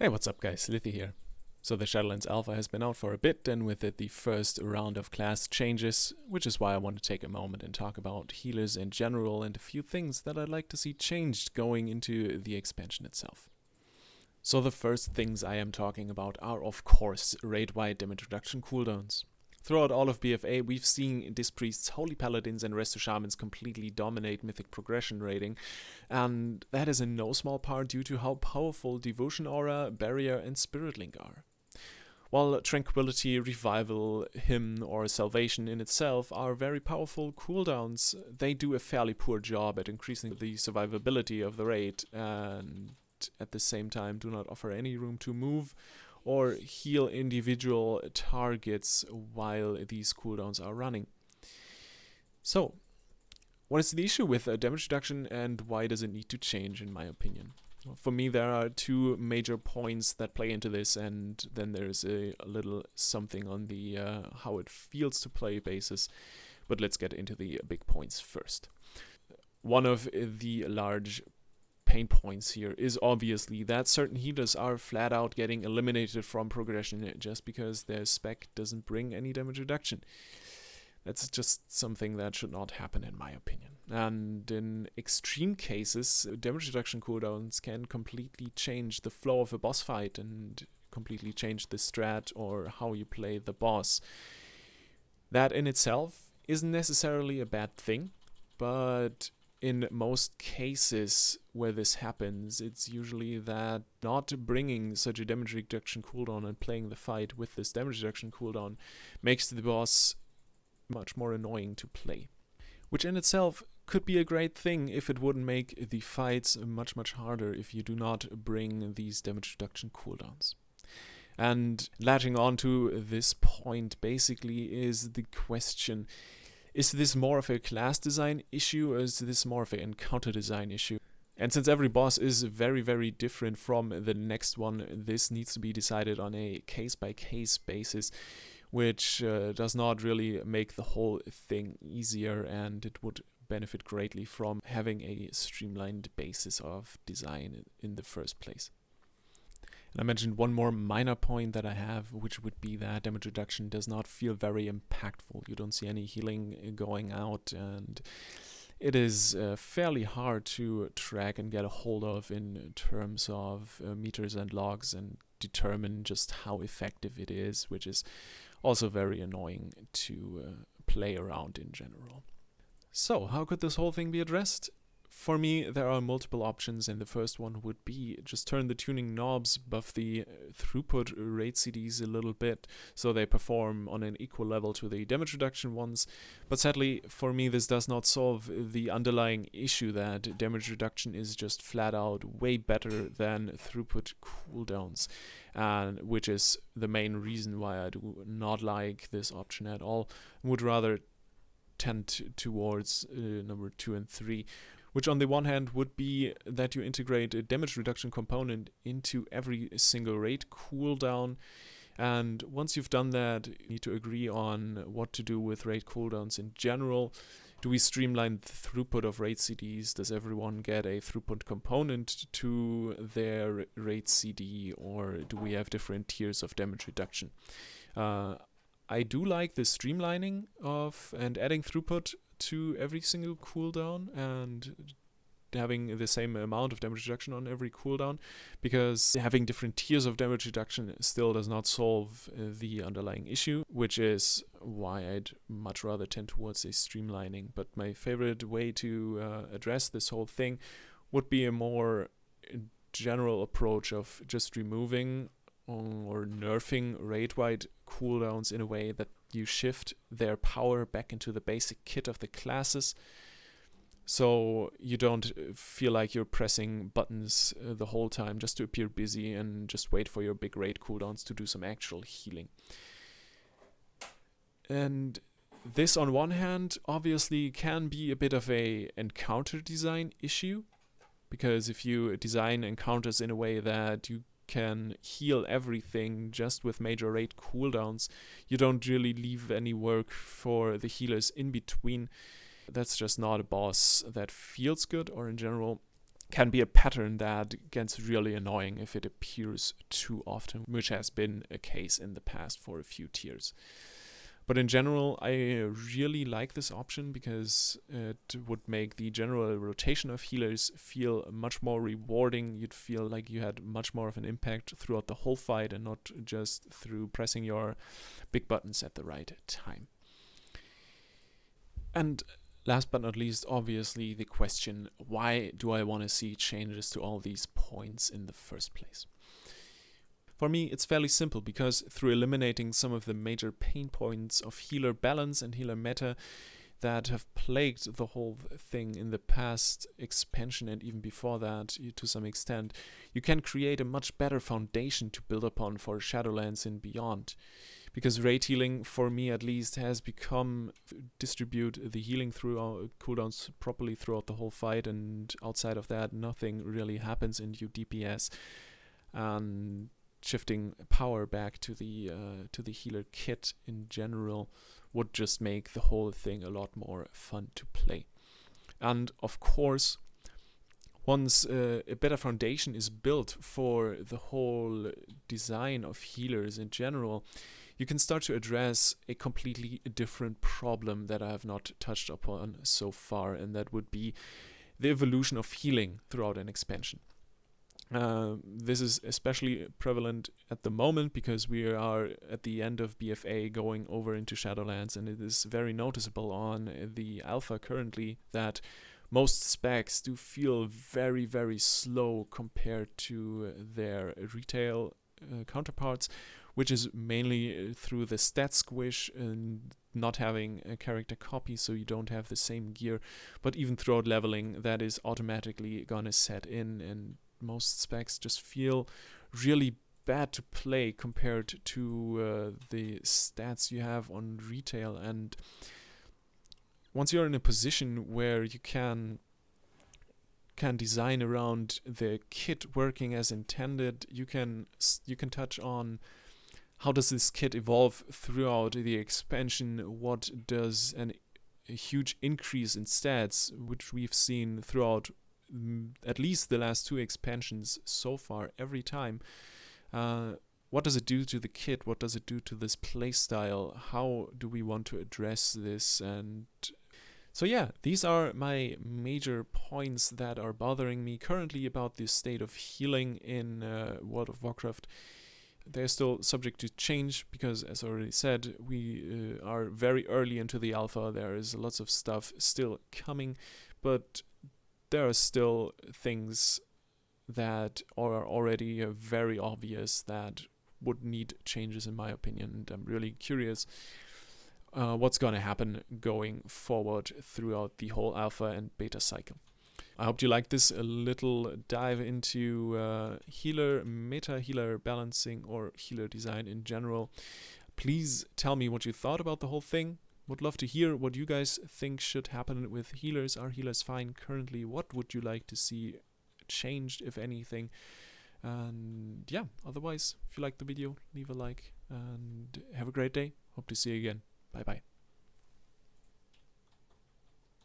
Hey, what's up guys, Lithy here. So the Shadowlands Alpha has been out for a bit, and with it the first round of class changes, which is why I want to take a moment and talk about healers in general and a few things that I'd like to see changed going into the expansion itself. So the first things I am talking about are of course raid-wide damage reduction cooldowns. Throughout all of BFA, we've seen Disc Priests, Holy Paladins and Resto Shamans completely dominate Mythic progression rating, and that is in no small part due to how powerful Devotion Aura, Barrier and Spirit Link are. While Tranquility, Revival, Hymn or Salvation in itself are very powerful cooldowns, they do a fairly poor job at increasing the survivability of the raid, and at the same time do not offer any room to move or heal individual targets while these cooldowns are running. So, what is the issue with damage reduction and why does it need to change in my opinion? For me, there are two major points that play into this, and then there's a little something on the how it feels to play basis, but let's get into the big points first. One of the large pain points here is obviously that certain healers are flat out getting eliminated from progression just because their spec doesn't bring any damage reduction. That's just something that should not happen in my opinion. And in extreme cases, damage reduction cooldowns can completely change the flow of a boss fight and completely change the strat or how you play the boss. That in itself isn't necessarily a bad thing, but in most cases where this happens, it's usually that not bringing such a damage reduction cooldown and playing the fight with this damage reduction cooldown makes the boss much more annoying to play. Which in itself could be a great thing if it wouldn't make the fights much harder if you do not bring these damage reduction cooldowns. And latching on to this point basically is the question: is this more of a class design issue or is this more of an encounter design issue? And since every boss is very different from the next one, this needs to be decided on a case-by-case basis, which does not really make the whole thing easier, and it would benefit greatly from having a streamlined basis of design in the first place. And I mentioned one more minor point that I have, which would be that damage reduction does not feel very impactful. You don't see any healing going out, and it is fairly hard to track and get a hold of in terms of meters and logs and determine just how effective it is, which is also very annoying to play around in general. So, how could this whole thing be addressed? For me, there are multiple options, and the first one would be just turn the tuning knobs, buff the throughput rate CDs a little bit so they perform on an equal level to the damage reduction ones. But sadly, for me, this does not solve the underlying issue that damage reduction is just flat out way better than throughput cooldowns, and which is the main reason why I do not like this option at all. Would rather tend towards number 2 and 3, which on the one hand would be that you integrate a damage reduction component into every single raid cooldown, and once you've done that, you need to agree on what to do with raid cooldowns in general. Do we streamline the throughput of raid CDs? Does everyone get a throughput component to their raid CD, or do we have different tiers of damage reduction? I do like the streamlining of and adding throughput to every single cooldown and having the same amount of damage reduction on every cooldown, because having different tiers of damage reduction still does not solve the underlying issue, which is why I'd much rather tend towards a streamlining. But my favorite way to address this whole thing would be a more general approach of just removing or nerfing raid-wide cooldowns in a way that you shift their power back into the basic kit of the classes, so you don't feel like you're pressing buttons the whole time just to appear busy and just wait for your big raid cooldowns to do some actual healing. And this on one hand obviously can be a bit of a encounter design issue, because if you design encounters in a way that you can heal everything just with major raid cooldowns, you don't really leave any work for the healers in between. That's just not a boss that feels good, or in general can be a pattern that gets really annoying if it appears too often, which has been a case in the past for a few tiers. But in general, I really like this option because it would make the general rotation of healers feel much more rewarding. You'd feel like you had much more of an impact throughout the whole fight and not just through pressing your big buttons at the right time. And last but not least, obviously, the question, why do I want to see changes to all these points in the first place? For me, it's fairly simple, because through eliminating some of the major pain points of healer balance and healer meta that have plagued the whole thing in the past expansion and even before that to some extent, you can create a much better foundation to build upon for Shadowlands and beyond. Because rate healing, for me at least, has become distribute the healing through our cooldowns properly throughout the whole fight, and outside of that, nothing really happens in DPS. And shifting power back to the healer kit in general would just make the whole thing a lot more fun to play. And of course, once a better foundation is built for the whole design of healers in general, you can start to address a completely different problem that I have not touched upon so far, and that would be the evolution of healing throughout an expansion. This is especially prevalent at the moment because we are at the end of BFA going over into Shadowlands, and it is very noticeable on the alpha currently that most specs do feel very, very slow compared to their retail counterparts, which is mainly through the stat squish and not having a character copy, so you don't have the same gear. But even throughout leveling, that is automatically gonna set in, and most specs just feel really bad to play compared to the stats you have on retail. And once you're in a position where you can design around the kit working as intended, you can touch on how does this kit evolve throughout the expansion. What does a huge increase in stats, which we've seen throughout at least the last 2 expansions so far, every time. What does it do to the kit? What does it do to this playstyle? How do we want to address this? And so yeah, these are my major points that are bothering me currently about the state of healing in World of Warcraft. They're still subject to change because, as I already said, we are very early into the alpha. There is lots of stuff still coming, but there are still things that are already very obvious that would need changes, in my opinion. And I'm really curious what's going to happen going forward throughout the whole alpha and beta cycle. I hope you liked this little dive into healer meta, healer balancing, or healer design in general. Please tell me what you thought about the whole thing. Would love to hear what you guys think should happen with healers. Are healers fine currently? What would you like to see changed, if anything? And yeah, otherwise, if you liked the video, leave a like and have a great day. Hope to see you again. Bye bye.